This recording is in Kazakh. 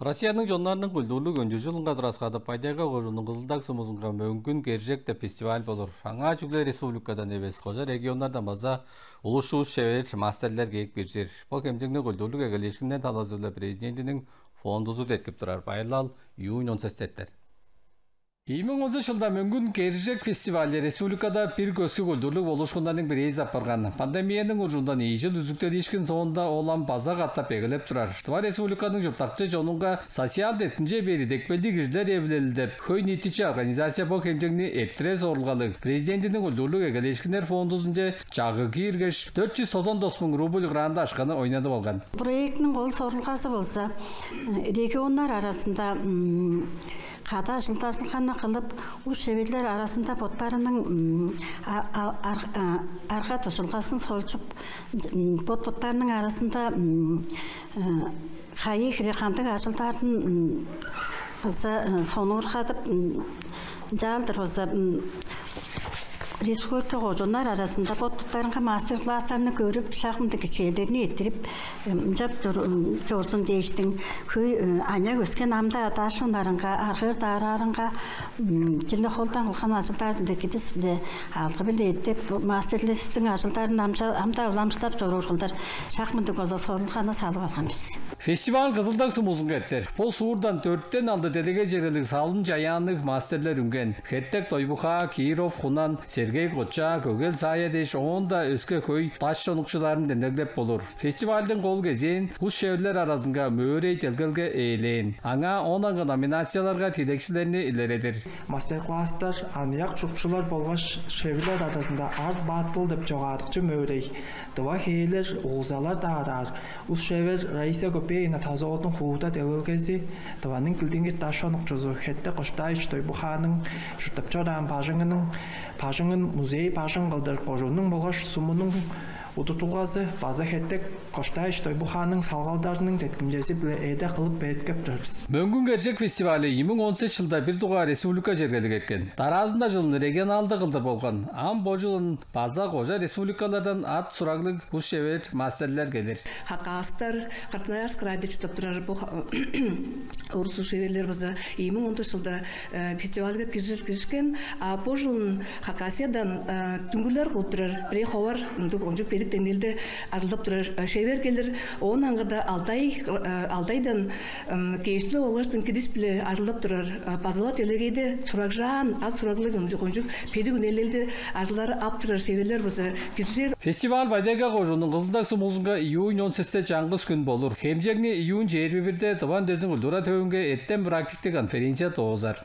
Россияның жонларының күлдірлік өнді жылынға дұрасқады пайдайға қожының қызылдақсы мұзынға мөңкін кержекті фестиваль болыр. Аңа жүгле республикадан евес қожа регионлардан база ұлышу шевер мастерлер кейік бір жер. Бұл кемдіңді күлдірлік әгелешкінден талазылы президентінің фондузу деткіп тұрар байылал июнь 18-тер. 2010 жылда мөңкін кержек фестивалі республикада бір көскі күлдірлік олышқындарының бір ез апарған. Пандемияның ұржындан ежіл үзіктер ешкін соңында олан база қаттап егіліп тұрар. Тұва республиканың жұртақчы жоныңға социал деттінже бері декпелді кіждер евілелдіп, көй нетичі организация бұл кемжеңні ептіре зорылғалық. Президентінің күлдірлік егелешкіндер фондузынде жағы киргіш 490 мың рубль ғыранда ашқаны ойнады болған. Проектінің ол сорылғасы болса, регионлар арасында қада жылдасылғаны қылып, ұш шеберлер арасында боттарының арқа тұшылғасын солшып, боттарының арасында қайы қырекандық ашылдарын соны ұрқадып жалдыр болса, республика қожонар арасында боттарынға мастер-класстарыны көріп, шақымды кішелеріне еттіріп, жап жорсын дейштің көй аня өскен амда аташынларынға, арғыр дарарынға, жылы қолдан қылған ажылдар білді кетіс білді, алғы білді еттеп, мастерлестің ажылдарын амда ұламшылап жорыр қылдар, шақымды көзі сорылғаны салып алған біз. Фестиваль Қызылдақ сумузын кеттер. Бұл суырдан 4-тен алды дедеге жерелік салым жаянық мастерлер үнген. Хеттек Тойбуха, Киров, Хунан, Сергей Котча, Көгел Саядеш, онда өске көй таш шонықшыларын денеглеп болыр. Фестивальдің қол кезен құс шеверлер арасынға мөрей телгілге ейлейін. Аңа онаңғы номинацияларға тедекшілеріне илередір. Мастер-класстар анияқ чұртшылар болғаш шеверлер арасында арт батыл деп жоғарықчы мөрей. Дұва хейлер, олзалар дағарар. Ұс шевер Раиса Көпейна таза отын хууда делгіл кезде дұваның күлденге таш шонықчызы хетті қоштай Тойбуханың жұртапчаран пажыңын музей пажың қылдыр қожының болғаш сумының ұтытылғазы база хеттек қоштай Тойбуханың салғалдарының деткімдесі біле әйді қылып бәйткеп тұрбыз. Мөңкін кержек фестивалі 2018 жылда бір туға республика жергелік еткен. Таразында жылын регионалды қылдыр болған. Ам бұл жылын база қожа республикалардан ат сұрағылық құс шевер мастерлер келер. Хақастар, Қартынаяс крайды жұтап тұрар бұл ұрысу шеверлер бізі 2010 жылда фестивальға кірішкен. Бұл жылын Хақасиядан түңгілер қылып тұрар. Бірей қауар онжық берік денелді арылып тұрар шевер келер. Оның аңғыда алдайдан кейшілі олғаштың кедіс білі арылып тұрар. Базалат елегейді тұрақжан, ат тұрақлық онжық педі күнелелді арылары ап тұрар шеверлер бізі кірішер. Фестиваль Байдайға қожының Қызылдақ сумузынға июнь 18-те жаңғыз күн болыр. Хемжегіне июнь 21-те Тыван дөзің ұлдыра төвінге еттен практикті конференция тоғызар.